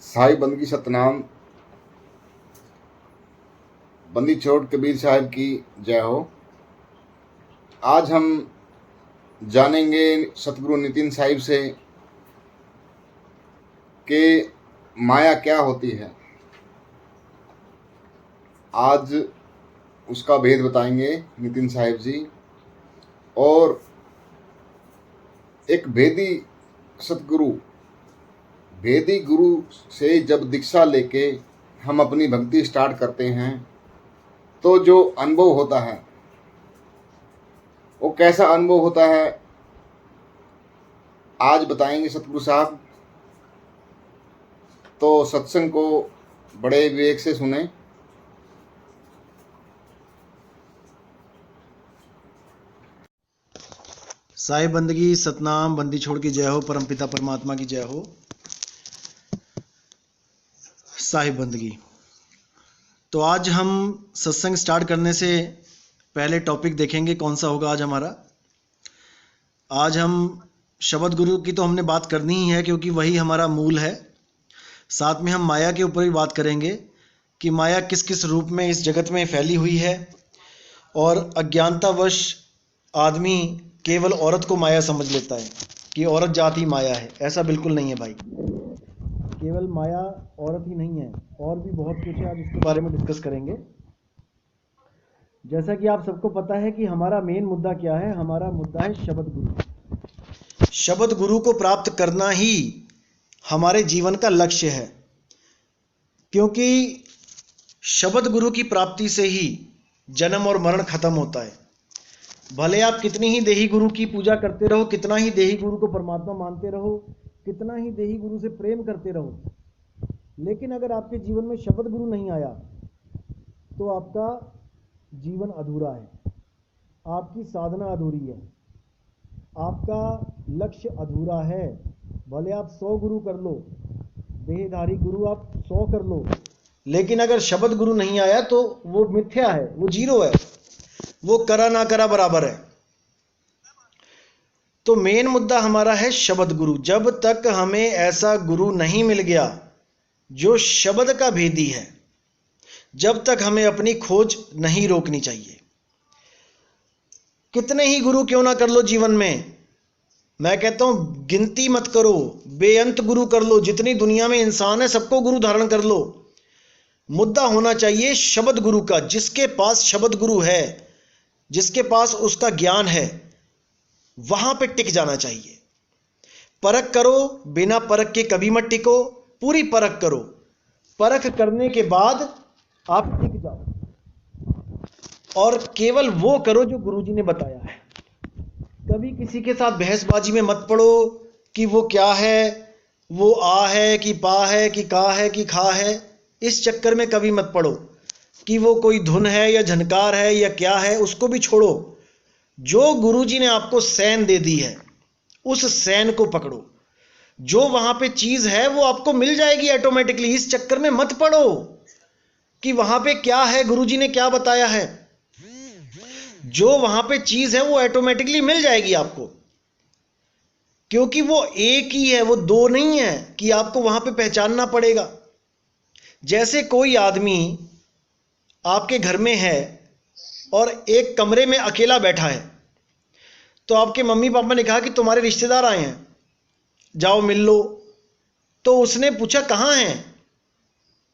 साहिब बंदगी सतनाम, बंदी छोड़ कबीर साहिब की जय हो। आज हम जानेंगे सतगुरु नितिन साहिब से कि माया क्या होती है। आज उसका भेद बताएंगे नितिन साहिब जी। और एक भेदी गुरु से जब दीक्षा लेके हम अपनी भक्ति स्टार्ट करते हैं तो जो अनुभव होता है वो कैसा अनुभव होता है आज बताएंगे सतगुरु साहब। तो सत्संग को बड़े विवेक से सुने। साहिब बंदगी सतनाम, बंदी छोड़ की जय हो, परमपिता परमात्मा की जय हो। साहिब बंदगी। तो आज हम सत्संग स्टार्ट करने से पहले टॉपिक देखेंगे कौन सा होगा आज हमारा। आज हम शब्द गुरु की तो हमने बात करनी ही है क्योंकि वही हमारा मूल है। साथ में हम माया के ऊपर भी बात करेंगे कि माया किस किस रूप में इस जगत में फैली हुई है। और अज्ञानतावश आदमी केवल औरत को माया समझ लेता है कि औरत जात ही माया है। ऐसा बिल्कुल नहीं है भाई। केवल माया औरत ही नहीं है, और भी बहुत कुछ है। आज इसके बारे में डिस्कस करेंगे। जैसा कि आप सबको पता है कि हमारा मेन मुद्दा क्या है। हमारा मुद्दा है शब्द गुरु। शब्द गुरु को प्राप्त करना ही हमारे जीवन का लक्ष्य है, क्योंकि शब्द गुरु की प्राप्ति से ही जन्म और मरण खत्म होता है। भले आप कितनी ही देही गुरु की पूजा करते रहो, कितना ही देही गुरु को परमात्मा मानते रहो, कितना ही देही गुरु से प्रेम करते रहो, लेकिन अगर आपके जीवन में शब्द गुरु नहीं आया तो आपका जीवन अधूरा है, आपकी साधना अधूरी है, आपका लक्ष्य अधूरा है। भले आप 100 गुरु कर लो, देहधारी गुरु आप 100 कर लो, लेकिन अगर शब्द गुरु नहीं आया तो वो मिथ्या है, वो जीरो है, वो करा ना करा बराबर है। तो मेन मुद्दा हमारा है शब्द गुरु। जब तक हमें ऐसा गुरु नहीं मिल गया जो शब्द का भेदी है, जब तक हमें अपनी खोज नहीं रोकनी चाहिए। कितने ही गुरु क्यों ना कर लो जीवन में, मैं कहता हूं गिनती मत करो, बेअंत गुरु कर लो। जितनी दुनिया में इंसान है सबको गुरु धारण कर लो। मुद्दा होना चाहिए शब्द गुरु का। जिसके पास शब्द गुरु है, जिसके पास उसका ज्ञान है, वहां पे टिक जाना चाहिए। परख करो, बिना परख के कभी मत टिको। पूरी परख करो, परख करने के बाद आप टिक जाओ। और केवल वो करो जो गुरुजी ने बताया है। कभी किसी के साथ बहसबाजी में मत पड़ो कि वो क्या है, वो आ है कि पा है कि का है कि खा है। इस चक्कर में कभी मत पड़ो कि वो कोई धुन है या झनकार है या क्या है, उसको भी छोड़ो। जो गुरुजी ने आपको सैन दे दी है उस सैन को पकड़ो। जो वहां पे चीज है वो आपको मिल जाएगी ऑटोमेटिकली। इस चक्कर में मत पड़ो कि वहां पे क्या है, गुरुजी ने क्या बताया है। जो वहां पे चीज है वो ऑटोमेटिकली मिल जाएगी आपको, क्योंकि वो एक ही है, वो दो नहीं है कि आपको वहां पे पहचानना पड़ेगा। जैसे कोई आदमी आपके घर में है और एक कमरे में अकेला बैठा है, तो आपके मम्मी पापा ने कहा कि तुम्हारे रिश्तेदार आए हैं, जाओ मिल लो। तो उसने पूछा कहाँ हैं,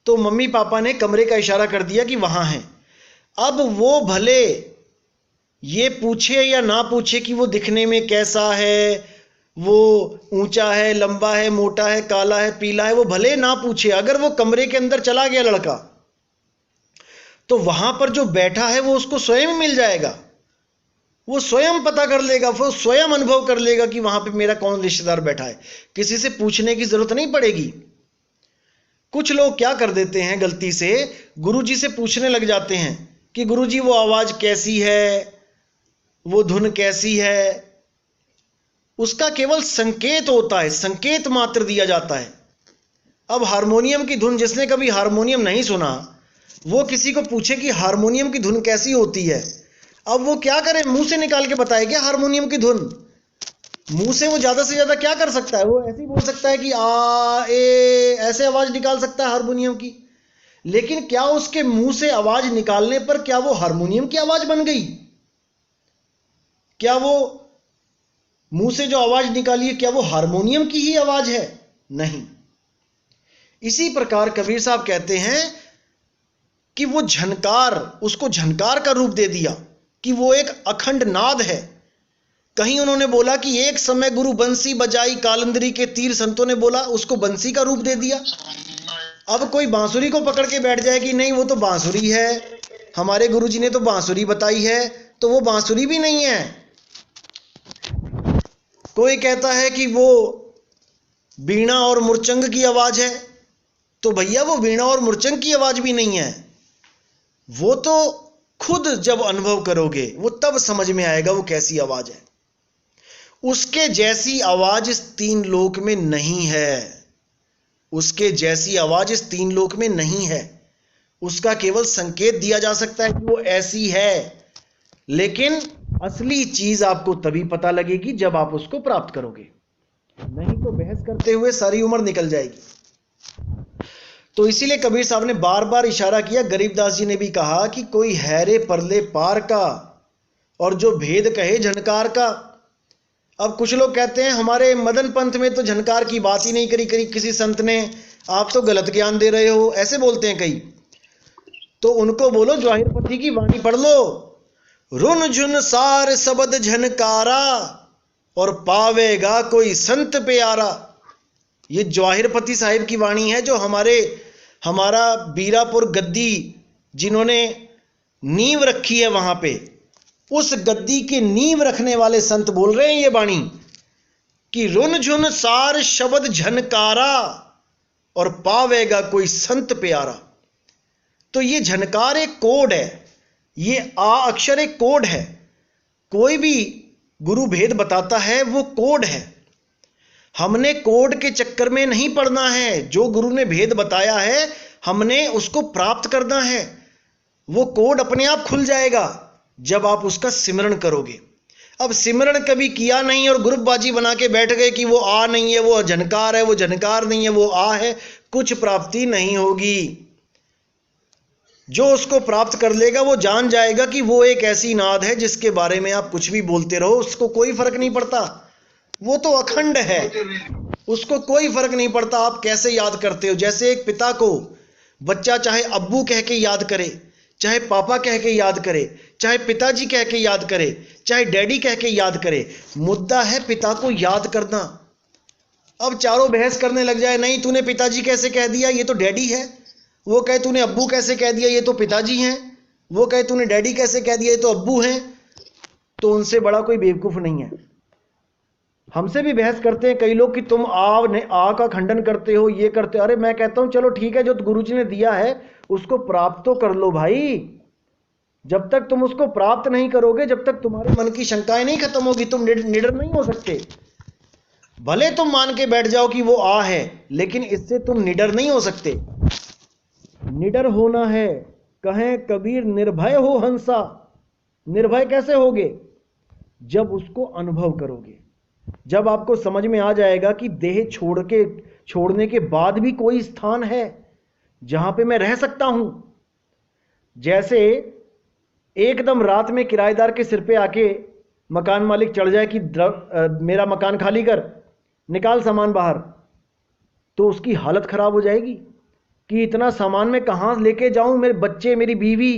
तो मम्मी पापा ने कमरे का इशारा कर दिया कि वहां हैं। अब वो भले ये पूछे या ना पूछे कि वो दिखने में कैसा है, वो ऊंचा है, लंबा है, मोटा है, काला है, पीला है, वो भले ना पूछे। अगर वो कमरे के अंदर चला गया लड़का, तो वहां पर जो बैठा है वो उसको स्वयं मिल जाएगा। वो स्वयं पता कर लेगा, वो स्वयं अनुभव कर लेगा कि वहां पे मेरा कौन रिश्तेदार बैठा है। किसी से पूछने की जरूरत नहीं पड़ेगी। कुछ लोग क्या कर देते हैं, गलती से गुरुजी से पूछने लग जाते हैं कि गुरुजी वो आवाज कैसी है, वो धुन कैसी है। उसका केवल संकेत होता है, संकेत मात्र दिया जाता है। अब हारमोनियम की धुन, जिसने कभी हारमोनियम नहीं सुना, वो किसी को पूछे कि हारमोनियम की धुन कैसी होती है, अब वो क्या करे, मुंह से निकाल के बताए क्या हारमोनियम की धुन? मुंह से वो ज्यादा से ज्यादा क्या कर सकता है? वो ऐसे ही बोल सकता है कि आ ए, ऐसे आवाज निकाल सकता है हारमोनियम की। लेकिन क्या उसके मुंह से आवाज निकालने पर क्या वो हारमोनियम की आवाज बन गई? क्या वो मुंह से जो आवाज निकाली है क्या वो हारमोनियम की ही आवाज है? नहीं। इसी प्रकार कबीर साहब कहते हैं कि वो झनकार, उसको झनकार का रूप दे दिया कि वो एक अखंड नाद है। कहीं उन्होंने बोला कि एक समय गुरु बंसी बजाई कालंदरी के तीर, संतों ने बोला, उसको बंसी का रूप दे दिया। अब कोई बांसुरी को पकड़ के बैठ जाए कि नहीं वो तो बांसुरी है, हमारे गुरुजी ने तो बांसुरी बताई है, तो वो बांसुरी भी नहीं है। कोई कहता है कि वो वीणा और मुरचंग की आवाज है, तो भैया वो वीणा और मुरचंग की आवाज भी नहीं है। वो तो खुद जब अनुभव करोगे वो तब समझ में आएगा वो कैसी आवाज है। उसके जैसी आवाज इस तीन लोक में नहीं है। उसके जैसी आवाज इस तीन लोक में नहीं है। उसका केवल संकेत दिया जा सकता है कि वो ऐसी है, लेकिन असली चीज आपको तभी पता लगेगी जब आप उसको प्राप्त करोगे। नहीं तो बहस करते हुए सारी उम्र निकल जाएगी। तो इसीलिए कबीर साहब ने बार बार इशारा किया, गरीबदास जी ने भी कहा कि कोई हैरे परले पार का और जो भेद कहे झनकार का। अब कुछ लोग कहते हैं हमारे मदन पंथ में तो झनकार की बात ही नहीं करी किसी संत ने, आप तो गलत ज्ञान दे रहे हो, ऐसे बोलते हैं कई। तो उनको बोलो जवाहिर पति की वाणी पढ़ लो, रुन झुन सार शब्द झनकारा और पावेगा कोई संत प्यारा। ये जवाहिर पति साहिब की वाणी है, जो हमारा बीरापुर गद्दी जिन्होंने नींव रखी है वहां पे, उस गद्दी की नींव रखने वाले संत बोल रहे हैं ये वाणी कि रुन झुन सार शब्द झनकारा और पावेगा कोई संत प्यारा। तो ये झनकार एक कोड है, ये आ अक्षर एक कोड है। कोई भी गुरु भेद बताता है वो कोड है। हमने कोड के चक्कर में नहीं पड़ना है। जो गुरु ने भेद बताया है हमने उसको प्राप्त करना है। वो कोड अपने आप खुल जाएगा जब आप उसका सिमरण करोगे। अब सिमरण कभी किया नहीं और ग्रुपबाजी बना के बैठ गए कि वो आ नहीं है, वो झनकार है, वो झनकार नहीं है, वो आ है, कुछ प्राप्ति नहीं होगी। जो उसको प्राप्त कर लेगा वो जान जाएगा कि वो एक ऐसी नाद है जिसके बारे में आप कुछ भी बोलते रहो, उसको कोई फर्क नहीं पड़ता। वो तो अखंड है, उसको कोई फर्क नहीं पड़ता आप कैसे याद करते हो। जैसे एक पिता को बच्चा चाहे अब्बू कह के याद करे, चाहे पापा कह के याद करे, चाहे पिताजी कह के याद करे, चाहे डैडी कह के याद करे, मुद्दा है पिता को याद करना। अब चारों बहस करने लग जाए, नहीं तूने पिताजी कैसे कह दिया, ये तो डैडी है। वो कहे तूने अब्बू कैसे कह दिया, ये तो पिताजी हैं। वो कहे तूने डैडी कैसे कह दिया, ये तो अब्बू हैं। तो उनसे बड़ा कोई बेवकूफ नहीं है। हमसे भी बहस करते हैं कई लोग कि तुम आ का खंडन करते हो, ये करते हो। अरे मैं कहता हूं चलो ठीक है, जो गुरुजी ने दिया है उसको प्राप्त तो कर लो भाई। जब तक तुम उसको प्राप्त नहीं करोगे, जब तक तुम्हारे मन की शंकाएं नहीं खत्म होगी, तुम निडर नहीं हो सकते। भले तुम मान के बैठ जाओ कि वो आ है, लेकिन इससे तुम निडर नहीं हो सकते। निडर होना है, कहें कबीर निर्भय हो हंसा। निर्भय कैसे होगे? जब उसको अनुभव करोगे, जब आपको समझ में आ जाएगा कि देह छोड़ने के बाद भी कोई स्थान है जहां पे मैं रह सकता हूं। जैसे एकदम रात में किराएदार के सिर पे आके मकान मालिक चढ़ जाए कि मेरा मकान खाली कर, निकाल सामान बाहर, तो उसकी हालत खराब हो जाएगी कि इतना सामान मैं कहां लेके जाऊं, मेरे बच्चे, मेरी बीवी,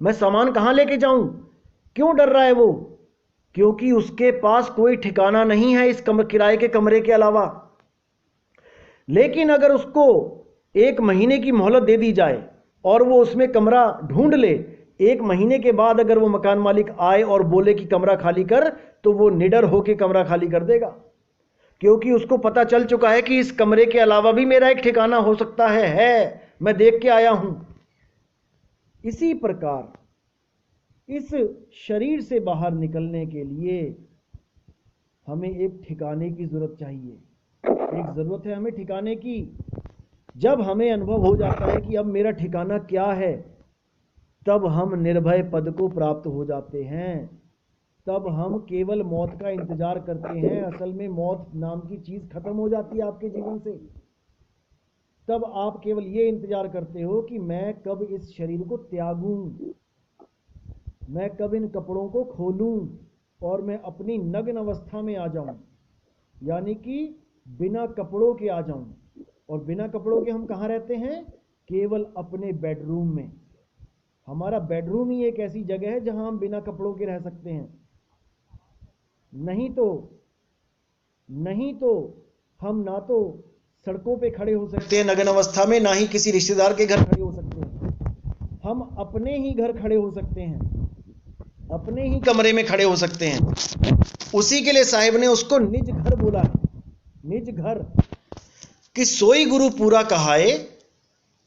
मैं सामान कहां लेके जाऊं। क्यों डर रहा है वो? क्योंकि उसके पास कोई ठिकाना नहीं है इस किराए के कमरे के अलावा। लेकिन अगर उसको 1 महीने की मोहलत दे दी जाए और वो उसमें कमरा ढूंढ ले, 1 महीने के बाद अगर वो मकान मालिक आए और बोले कि कमरा खाली कर, तो वो निडर होकर कमरा खाली कर देगा, क्योंकि उसको पता चल चुका है कि इस कमरे के अलावा भी मेरा एक ठिकाना हो सकता है, मैं देख के आया हूं। इसी प्रकार इस शरीर से बाहर निकलने के लिए हमें एक ठिकाने की जरूरत चाहिए। एक जरूरत है हमें ठिकाने की। जब हमें अनुभव हो जाता है कि अब मेरा ठिकाना क्या है, तब हम निर्भय पद को प्राप्त हो जाते हैं। तब हम केवल मौत का इंतजार करते हैं। असल में मौत नाम की चीज खत्म हो जाती है आपके जीवन से। तब आप केवल ये इंतजार करते हो कि मैं कब इस शरीर को त्यागूं, मैं कब इन कपड़ों को खोलूं और मैं अपनी नग्न अवस्था में आ जाऊं, यानी कि बिना कपड़ों के आ जाऊं। और बिना कपड़ों के हम कहाँ रहते हैं? केवल अपने बेडरूम में। हमारा बेडरूम ही एक ऐसी जगह है जहां हम बिना कपड़ों के रह सकते हैं। नहीं तो हम ना तो सड़कों पे खड़े हो सकते हैं नग्न अवस्था में, ना ही किसी रिश्तेदार के घर खड़े हो सकते हैं। हम अपने ही घर खड़े हो सकते हैं, अपने ही कमरे में खड़े हो सकते हैं। उसी के लिए साहिब ने उसको निज घर बोला है। निज घर कि सोई गुरु पूरा कहाए,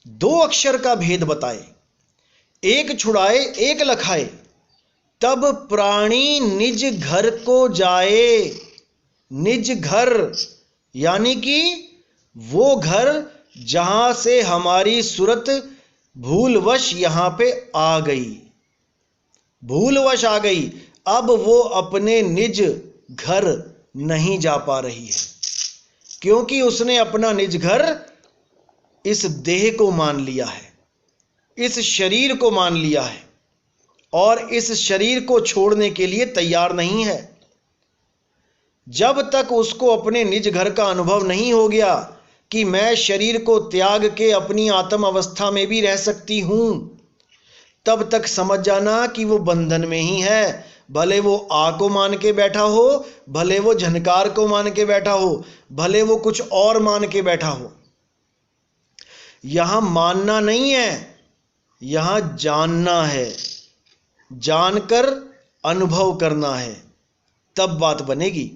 दो अक्षर का भेद बताए, एक छुड़ाए एक लखाए, तब प्राणी निज घर को जाए। निज घर यानी कि वो घर जहां से हमारी सूरत भूलवश यहां पे आ गई, भूलवश आ गई। अब वो अपने निज घर नहीं जा पा रही है, क्योंकि उसने अपना निज घर इस देह को मान लिया है, इस शरीर को मान लिया है, और इस शरीर को छोड़ने के लिए तैयार नहीं है। जब तक उसको अपने निज घर का अनुभव नहीं हो गया कि मैं शरीर को त्याग के अपनी आत्म अवस्था में भी रह सकती हूं, तब तक समझ जाना कि वो बंधन में ही है। भले वो आ को मान के बैठा हो, भले वो झनकार को मान के बैठा हो, भले वो कुछ और मान के बैठा हो। यहां मानना नहीं है, यहां जानना है, जानकर अनुभव करना है, तब बात बनेगी।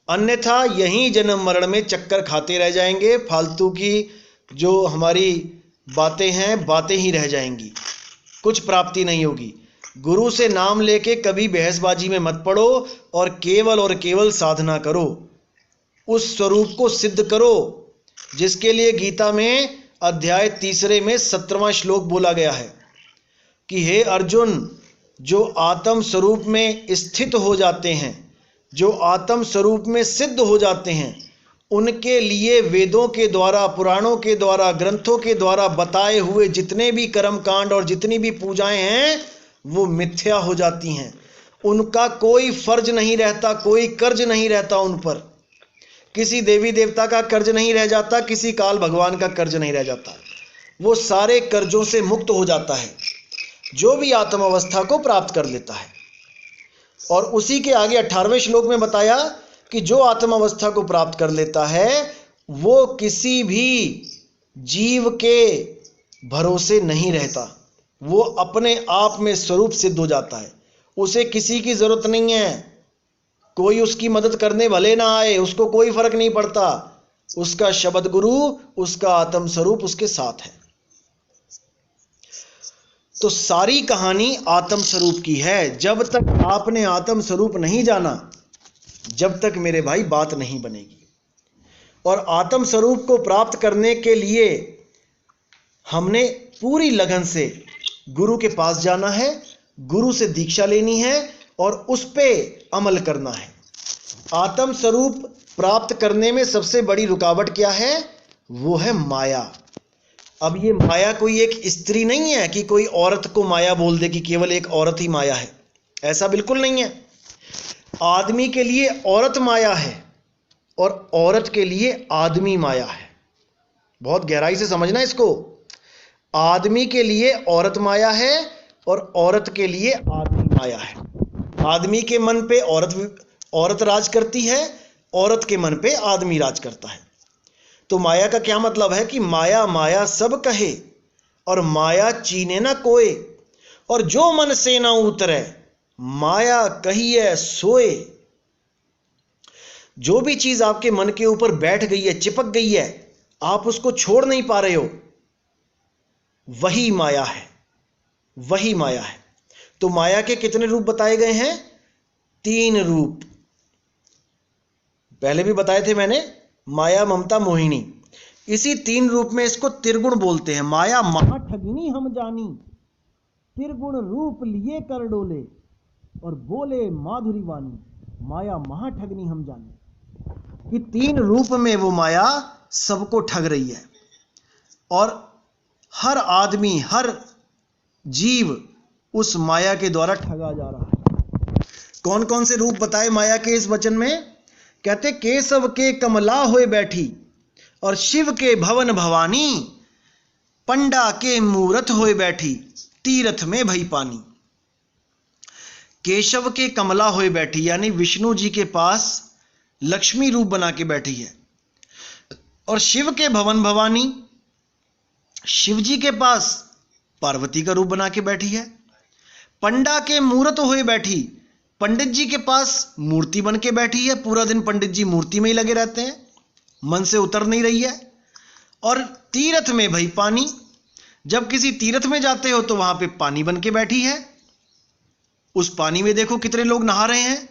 अन्यथा यहीं जन्म मरण में चक्कर खाते रह जाएंगे। फालतू की जो हमारी बातें हैं, बातें ही रह जाएंगी, कुछ प्राप्ति नहीं होगी। गुरु से नाम लेके कभी बहसबाजी में मत पड़ो और केवल साधना करो, उस स्वरूप को सिद्ध करो जिसके लिए गीता में अध्याय 3 में 17वां श्लोक बोला गया है कि हे अर्जुन, जो आत्म स्वरूप में स्थित हो जाते हैं, जो आत्म स्वरूप में सिद्ध हो जाते हैं, उनके लिए वेदों के द्वारा, पुराणों के द्वारा, ग्रंथों के द्वारा बताए हुए जितने भी कर्म कांड और जितनी भी पूजाएं हैं वो मिथ्या हो जाती हैं। उनका कोई फर्ज नहीं रहता, कोई कर्ज नहीं रहता उन पर। किसी देवी देवता का कर्ज नहीं रह जाता, किसी काल भगवान का कर्ज नहीं रह जाता। वो सारे कर्जों से मुक्त हो जाता है जो भी आत्म अवस्था को प्राप्त कर लेता है। और उसी के आगे 18वें श्लोक में बताया कि जो आत्म अवस्था को प्राप्त कर लेता है वो किसी भी जीव के भरोसे नहीं रहता, वो अपने आप में स्वरूप सिद्ध हो जाता है। उसे किसी की जरूरत नहीं है, कोई उसकी मदद करने भले ना आए, उसको कोई फर्क नहीं पड़ता। उसका शब्द गुरु, उसका आत्म स्वरूप उसके साथ है। तो सारी कहानी आत्म स्वरूप की है। जब तक आपने आत्म स्वरूप नहीं जाना, जब तक मेरे भाई बात नहीं बनेगी। और आत्म स्वरूप को प्राप्त करने के लिए हमने पूरी लगन से गुरु के पास जाना है, गुरु से दीक्षा लेनी है और उस पे अमल करना है। आत्म स्वरूप प्राप्त करने में सबसे बड़ी रुकावट क्या है? वो है माया। अब ये माया कोई एक स्त्री नहीं है कि कोई औरत को माया बोल दे कि केवल एक औरत ही माया है, ऐसा बिल्कुल नहीं है। आदमी के लिए औरत माया है और औरत के लिए आदमी माया है। बहुत गहराई से समझना इसको। आदमी के लिए औरत माया है और औरत के लिए आदमी माया है। आदमी के मन पे औरत राज करती है, औरत के मन पे आदमी राज करता है। तो माया का क्या मतलब है कि माया माया सब कहे और माया चीने ना कोय, और जो मन से ना उतरे माया कहिए सोए। जो भी चीज आपके मन के ऊपर बैठ गई है, चिपक गई है, आप उसको छोड़ नहीं पा रहे हो, वही माया है, वही माया है। तो माया के कितने रूप बताए गए हैं? 3 रूप। पहले भी बताए थे मैंने, माया, ममता, मोहिनी। इसी 3 रूप में इसको त्रिगुण बोलते हैं। माया महा ठगिनी हम जानी, त्रिगुण रूप लिए कर डोले। और बोले माधुरी वाणी, माया महाठगनी हम जाने। कि 3 रूप में वो माया सबको ठग रही है और हर आदमी, हर जीव उस माया के द्वारा ठगा जा रहा है। कौन कौन से रूप बताए माया के इस वचन में? कहते केशव के कमला होए बैठी और शिव के भवन भवानी, पंडा के मूरत होए बैठी तीरथ में भई पानी। केशव के कमला होए बैठी यानी विष्णु जी के पास लक्ष्मी रूप बना के बैठी है, और शिव के भवन भवानी, शिव जी के पास पार्वती का रूप बना के बैठी है। पंडा के मूरत होए बैठी, पंडित जी के पास मूर्ति बन के बैठी है। पूरा दिन पंडित जी मूर्ति में ही लगे रहते हैं, मन से उतर नहीं रही है। और तीरथ में भई पानी, जब किसी तीर्थ में जाते हो तो वहां पे पानी बन के बैठी है। उस पानी में देखो कितने लोग नहा रहे हैं।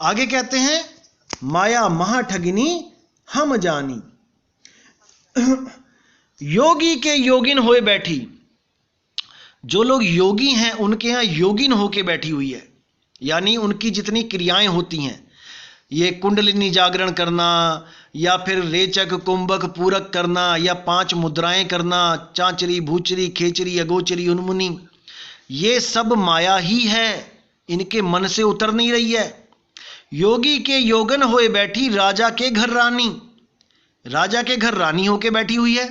आगे कहते हैं माया महाठगिनी हम जानी। योगी के योगिन होए बैठी, जो लोग योगी हैं उनके यहां योगिन होके बैठी हुई है, यानी उनकी जितनी क्रियाएं होती हैं, ये कुंडलिनी जागरण करना या फिर रेचक कुंभक पूरक करना या 5 मुद्राएं करना, चांचरी भूचरी खेचरी अगोचरी उन्मुनी, ये सब माया ही है, इनके मन से उतर नहीं रही है। योगी के योगन होए बैठी राजा के घर रानी, राजा के घर रानी होके बैठी हुई है।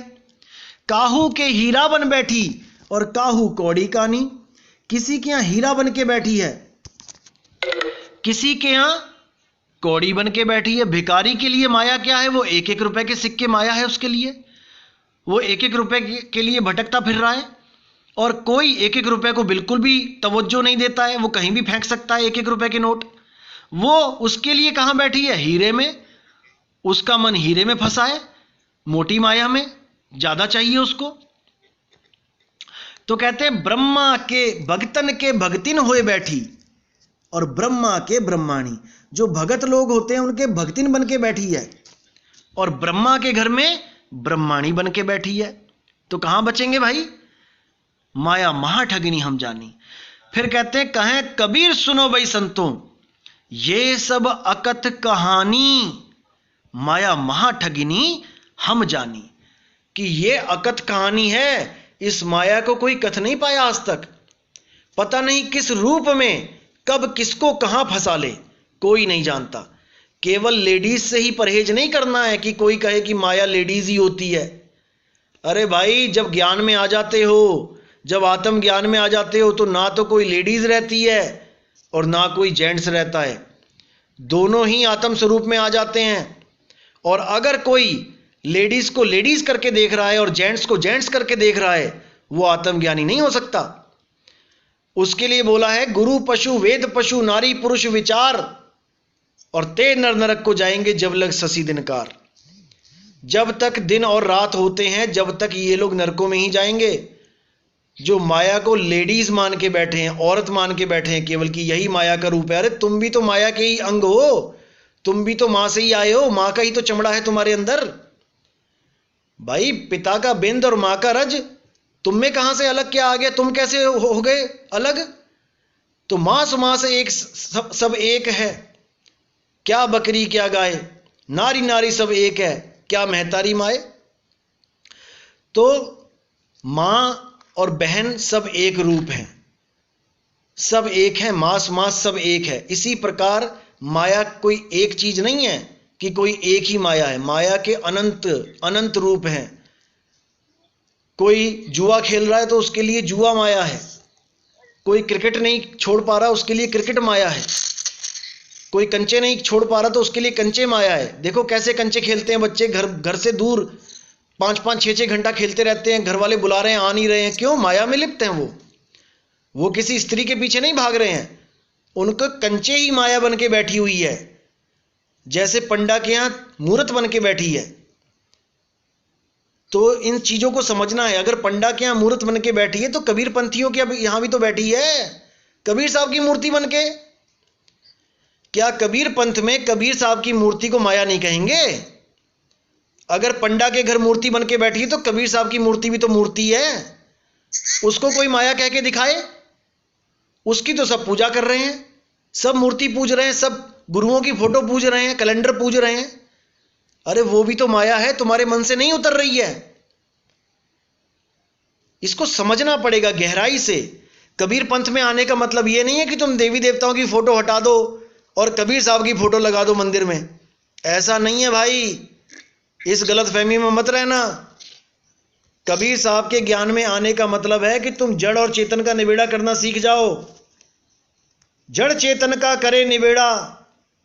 काहू के हीरा बन बैठी और काहू कौड़ी कानी, किसी के यहां हीरा बन के बैठी है, किसी के यहां कौड़ी बन के बैठी है। भिखारी के लिए माया क्या है? वो 1-1 रुपए के सिक्के माया है उसके लिए, वो 1-1 रुपए के लिए भटकता फिर रहा है। और कोई 1-1 रुपए को बिल्कुल भी तवज्जो नहीं देता है, वो कहीं भी फेंक सकता है 1-1 रुपए के नोट। वो उसके लिए कहां बैठी है? हीरे में, उसका मन हीरे में फंसा है, मोटी माया में, ज्यादा चाहिए उसको। तो कहते हैं ब्रह्मा के भगतन के भगतिन होए बैठी और ब्रह्मा के ब्रह्माणी, जो भगत लोग होते हैं उनके भगतिन बन के बैठी है और ब्रह्मा के घर में ब्रह्माणी बन के बैठी है। तो कहां बचेंगे भाई? माया महाठगिनी हम जानी। फिर कहते हैं कहें कबीर सुनो भाई संतों, ये सब अकथ कहानी माया महाठगिनी हम जानी। कि ये अकथ कहानी है, इस माया को कोई कथ नहीं पाया आज तक। पता नहीं किस रूप में कब किसको कहां फंसा ले, कोई नहीं जानता। केवल लेडीज से ही परहेज नहीं करना है कि कोई कहे कि माया लेडीज ही होती है। अरे भाई, जब ज्ञान में आ जाते हो, जब आत्म ज्ञान में आ जाते हो, तो ना तो कोई लेडीज रहती है और ना कोई जेंट्स रहता है, दोनों ही आत्म स्वरूप में आ जाते हैं। और अगर कोई लेडीज को लेडीज करके देख रहा है और जेंट्स को जेंट्स करके देख रहा है, वो आत्मज्ञानी नहीं हो सकता। उसके लिए बोला है गुरु पशु वेद पशु नारी पुरुष विचार, और ते नर नरक को जाएंगे जब लग ससी दिनकार। जब तक दिन और रात होते हैं, जब तक ये लोग नरकों में ही जाएंगे। जो माया को लेडीज मान के बैठे हैं, औरत मान के बैठे हैं केवल कि यही माया का रूप है। अरे तुम भी तो माया के ही अंग हो, तुम भी तो मां से ही आए हो, मां का ही तो चमड़ा है तुम्हारे अंदर। भाई, पिता का बिंद और मां का रज, तुम में कहां से अलग क्या आ गया? तुम कैसे हो गए अलग? तो मांस मांस एक सब एक है, क्या बकरी क्या गाय, नारी नारी सब एक है, क्या महतारी माए। तो मां और बहन सब एक रूप है, सब एक है, मांस मांस सब एक है। इसी प्रकार माया कोई एक चीज नहीं है कि कोई एक ही माया है। माया के अनंत अनंत रूप हैं। कोई जुआ खेल रहा है तो उसके लिए जुआ माया है, कोई क्रिकेट नहीं छोड़ पा रहा उसके लिए क्रिकेट माया है, कोई कंचे नहीं छोड़ पा रहा तो उसके लिए कंचे माया है। देखो कैसे कंचे खेलते हैं बच्चे, घर से दूर 5-5 6-6 घंटा खेलते रहते हैं, घर वाले बुला रहे हैं आ नहीं रहे हैं, क्यों? माया में लिप्त हैं वो किसी स्त्री के पीछे नहीं भाग रहे हैं, उनको कंचे ही माया बन के बैठी हुई है, जैसे पंडा के यहां मूर्त बन के बैठी है। तो इन चीजों को समझना है। अगर पंडा के यहां मूर्त बन के बैठी है तो कबीर पंथियों के यहां भी तो बैठी है, कबीर साहब की मूर्ति बन के। क्या कबीर पंथ में कबीर साहब की मूर्ति को माया नहीं कहेंगे? अगर पंडा के घर मूर्ति बन के बैठी है तो कबीर साहब की मूर्ति भी तो मूर्ति है, उसको कोई माया कह के दिखाए, उसकी तो सब पूजा कर रहे हैं, सब मूर्ति पूज रहे हैं, सब गुरुओं की फोटो पूज रहे हैं, कैलेंडर पूज रहे हैं। अरे वो भी तो माया है, तुम्हारे मन से नहीं उतर रही है। इसको समझना पड़ेगा गहराई से। कबीर पंथ में आने का मतलब ये नहीं है कि तुम देवी देवताओं की फोटो हटा दो और कबीर साहब की फोटो लगा दो मंदिर में। ऐसा नहीं है भाई, इस गलतफहमी में मत रहना। कबीर साहब के ज्ञान में आने का मतलब है कि तुम जड़ और चेतन का निबेड़ा करना सीख जाओ। जड़ चेतन का करे निबेड़ा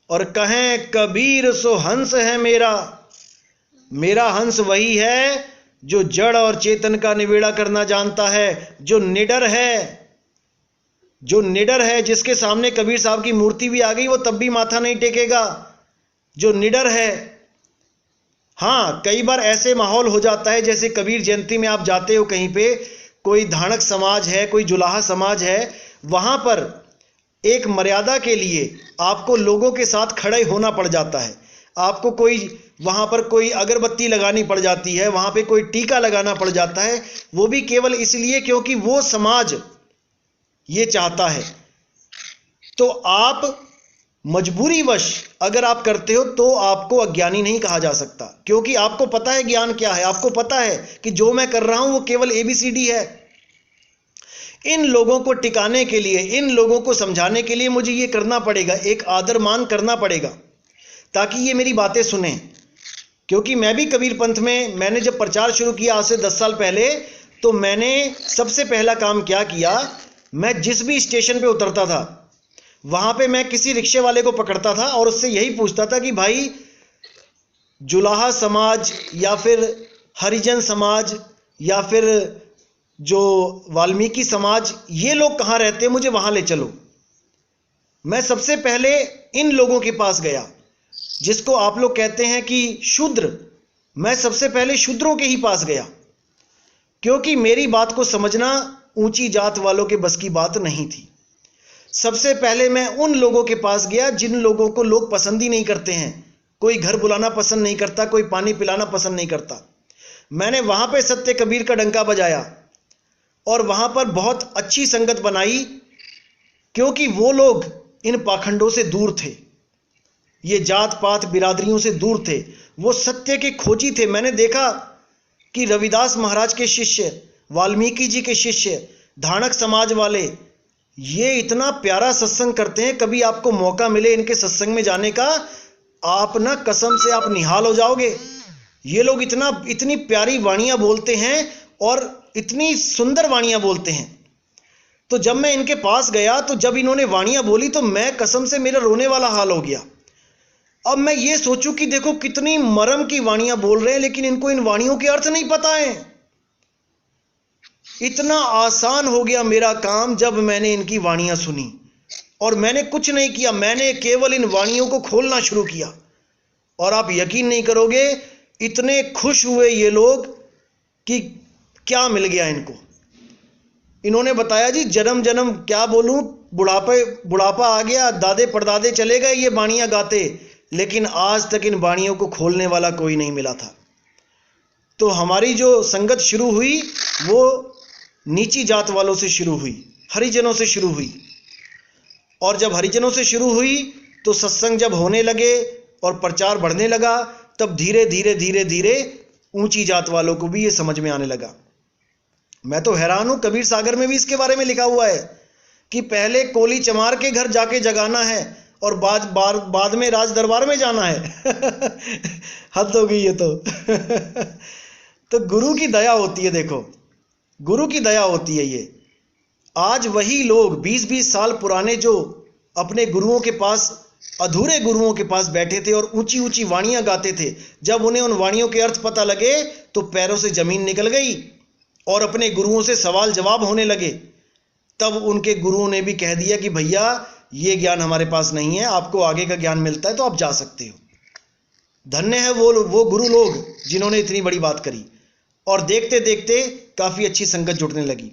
और कहें कबीर सो हंस है मेरा। मेरा हंस वही है जो जड़ और चेतन का निबेड़ा करना जानता है, जो निडर है, जो निडर है, जिसके सामने कबीर साहब की मूर्ति भी आ गई वो तब भी माथा नहीं टेकेगा, जो निडर है। हाँ, कई बार ऐसे माहौल हो जाता है, जैसे कबीर जयंती में आप जाते हो कहीं पे, कोई धानक समाज है, कोई जुलाहा समाज है, वहां पर एक मर्यादा के लिए आपको लोगों के साथ खड़े होना पड़ जाता है। आपको कोई वहां पर कोई अगरबत्ती लगानी पड़ जाती है, वहां पे कोई टीका लगाना पड़ जाता है, वो भी केवल इसलिए क्योंकि वो समाज ये चाहता है। तो आप मजबूरीवश अगर आप करते हो तो आपको अज्ञानी नहीं कहा जा सकता, क्योंकि आपको पता है ज्ञान क्या है। आपको पता है कि जो मैं कर रहा हूं वो केवल ABCD है। इन लोगों को टिकाने के लिए, इन लोगों को समझाने के लिए मुझे ये करना पड़ेगा, एक आदर मान करना पड़ेगा, ताकि ये मेरी बातें सुने। क्योंकि मैं भी कबीर पंथ में, मैंने जब प्रचार शुरू किया आज से 10 साल पहले, तो मैंने सबसे पहला काम क्या किया, मैं जिस भी स्टेशन पे उतरता था वहां पे मैं किसी रिक्शे वाले को पकड़ता था और उससे यही पूछता था कि भाई जुलाहा समाज या फिर हरिजन समाज या फिर जो वाल्मीकि समाज, ये लोग कहाँ रहते हैं, मुझे वहां ले चलो। मैं सबसे पहले इन लोगों के पास गया, जिसको आप लोग कहते हैं कि शूद्र। मैं सबसे पहले शूद्रों के ही पास गया, क्योंकि मेरी बात को समझना ऊंची जात वालों के बस की बात नहीं थी। सबसे पहले मैं उन लोगों के पास गया जिन लोगों को लोग पसंद ही नहीं करते हैं। कोई घर बुलाना पसंद नहीं करता, कोई पानी पिलाना पसंद नहीं करता। मैंने वहां पे सत्य कबीर का डंका बजाया और वहां पर बहुत अच्छी संगत बनाई, क्योंकि वो लोग इन पाखंडों से दूर थे, ये जात पात बिरादरियों से दूर थे, वो सत्य के खोजी थे। मैंने देखा कि रविदास महाराज के शिष्य, वाल्मीकि जी के शिष्य, धानक समाज वाले, ये इतना प्यारा सत्संग करते हैं। कभी आपको मौका मिले इनके सत्संग में जाने का, आप ना कसम से आप निहाल हो जाओगे। ये लोग इतनी प्यारी वाणियां बोलते हैं और इतनी सुंदर वाणियां बोलते हैं। तो जब मैं इनके पास गया तो जब इन्होंने वाणियां बोली तो मैं कसम से मेरा रोने वाला हाल हो गया। अब मैं ये सोचूं कि देखो कितनी मरम की वाणियां बोल रहे हैं, लेकिन इनको इन वाणियों के अर्थ नहीं पता है। इतना आसान हो गया मेरा काम जब मैंने इनकी वाणियां सुनी, और मैंने कुछ नहीं किया, मैंने केवल इन वाणियों को खोलना शुरू किया। और आप यकीन नहीं करोगे, इतने खुश हुए ये लोग कि क्या मिल गया इनको। इन्होंने बताया जी जन्म जन्म क्या बोलूं, बुढ़ापा आ गया, दादे परदादे चले गए ये वाणियां गाते, लेकिन आज तक इन वाणियों को खोलने वाला कोई नहीं मिला था। तो हमारी जो संगत शुरू हुई वो नीची जात वालों से शुरू हुई, हरिजनों से शुरू हुई। और जब हरिजनों से शुरू हुई तो सत्संग जब होने लगे और प्रचार बढ़ने लगा, तब धीरे धीरे धीरे धीरे ऊंची जात वालों को भी ये समझ में आने लगा। मैं तो हैरान हूं, कबीर सागर में भी इसके बारे में लिखा हुआ है कि पहले कोली चमार के घर जाके जगाना है और बाद में राज दरबार में जाना है। हद हो गई ये तो। तो गुरु की दया होती है, देखो गुरु की दया होती है। ये आज वही लोग 20-20 साल पुराने जो अपने गुरुओं के पास, अधूरे गुरुओं के पास बैठे थे और ऊंची ऊंची वाणियां गाते थे, जब उन्हें उन वाणियों के अर्थ पता लगे तो पैरों से जमीन निकल गई और अपने गुरुओं से सवाल जवाब होने लगे। तब उनके गुरुओं ने भी कह दिया कि भैया ये ज्ञान हमारे पास नहीं है, आपको आगे का ज्ञान मिलता है तो आप जा सकते हो। धन्य है वो गुरु लोग जिन्होंने इतनी बड़ी बात करी। और देखते देखते काफी अच्छी संगत जुड़ने लगी।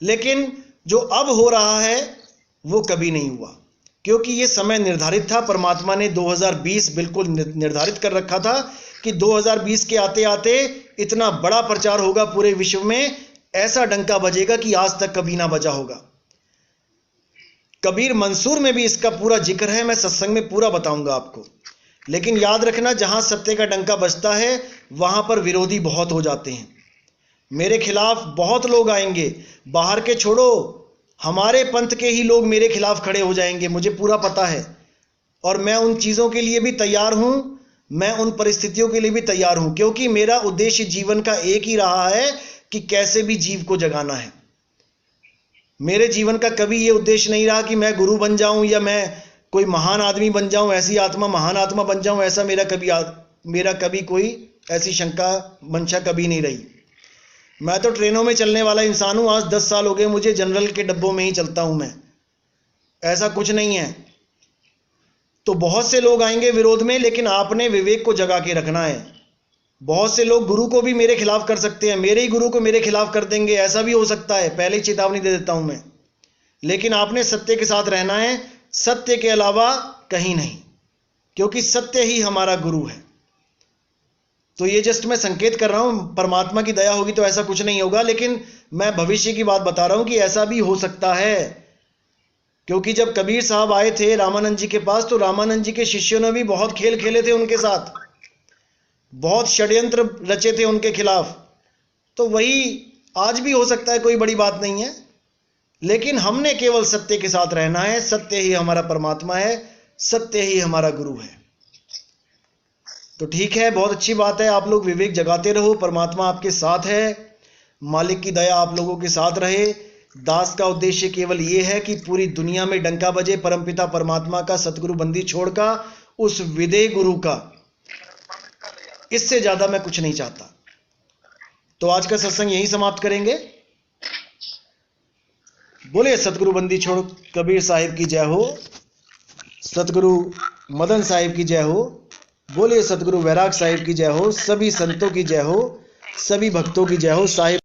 लेकिन जो अब हो रहा है वो कभी नहीं हुआ, क्योंकि ये समय निर्धारित था। परमात्मा ने 2020 बिल्कुल निर्धारित कर रखा था कि 2020 के आते आते इतना बड़ा प्रचार होगा पूरे विश्व में, ऐसा डंका बजेगा कि आज तक कभी ना बजा होगा। कबीर मंसूर में भी इसका पूरा जिक्र है, मैं सत्संग में पूरा बताऊंगा आपको। लेकिन याद रखना, जहां सत्य का डंका बजता है वहां पर विरोधी बहुत हो जाते हैं। मेरे खिलाफ बहुत लोग आएंगे, बाहर के छोड़ो, हमारे पंथ के ही लोग मेरे खिलाफ खड़े हो जाएंगे, मुझे पूरा पता है। और मैं उन चीज़ों के लिए भी तैयार हूं, मैं उन परिस्थितियों के लिए भी तैयार हूं, क्योंकि मेरा उद्देश्य जीवन का एक ही रहा है कि कैसे भी जीव को जगाना है। मेरे जीवन का कभी ये उद्देश्य नहीं रहा कि मैं गुरु बन जाऊं या मैं कोई महान आदमी बन जाऊं, ऐसी आत्मा, महान आत्मा बन जाऊं, ऐसा मेरा कभी कोई ऐसी शंका मंशा कभी नहीं रही। मैं तो ट्रेनों में चलने वाला इंसान हूं, आज 10 साल हो गए मुझे, जनरल के डब्बों में ही चलता हूं मैं, ऐसा कुछ नहीं है। तो बहुत से लोग आएंगे विरोध में, लेकिन आपने विवेक को जगा के रखना है। बहुत से लोग गुरु को भी मेरे खिलाफ कर सकते हैं, मेरे ही गुरु को मेरे खिलाफ कर देंगे, ऐसा भी हो सकता है, पहले ही चेतावनी दे देता हूं मैं। लेकिन आपने सत्य के साथ रहना है, सत्य के अलावा कहीं नहीं, क्योंकि सत्य ही हमारा गुरु है। तो ये जस्ट मैं संकेत कर रहा हूं, परमात्मा की दया होगी तो ऐसा कुछ नहीं होगा, लेकिन मैं भविष्य की बात बता रहा हूं कि ऐसा भी हो सकता है। क्योंकि जब कबीर साहब आए थे रामानंद जी के पास, तो रामानंद जी के शिष्यों ने भी बहुत खेल खेले थे उनके साथ, बहुत षड्यंत्र रचे थे उनके खिलाफ। तो वही आज भी हो सकता है, कोई बड़ी बात नहीं है। लेकिन हमने केवल सत्य के साथ रहना है, सत्य ही हमारा परमात्मा है, सत्य ही हमारा गुरु है। तो ठीक है, बहुत अच्छी बात है, आप लोग विवेक जगाते रहो, परमात्मा आपके साथ है, मालिक की दया आप लोगों के साथ रहे। दास का उद्देश्य केवल ये है कि पूरी दुनिया में डंका बजे परमपिता परमात्मा का, सतगुरु बंदी छोड़ का, उस विदेह गुरु का, इससे ज्यादा मैं कुछ नहीं चाहता। तो आज का सत्संग यहीं समाप्त करेंगे। बोले सतगुरु बंदी छोड़ कबीर साहिब की जय हो, सतगुरु मदन साहिब की जय हो, बोले सतगुरु वैराग साहिब की जय हो, सभी संतों की जय हो, सभी भक्तों की जय हो। साहिब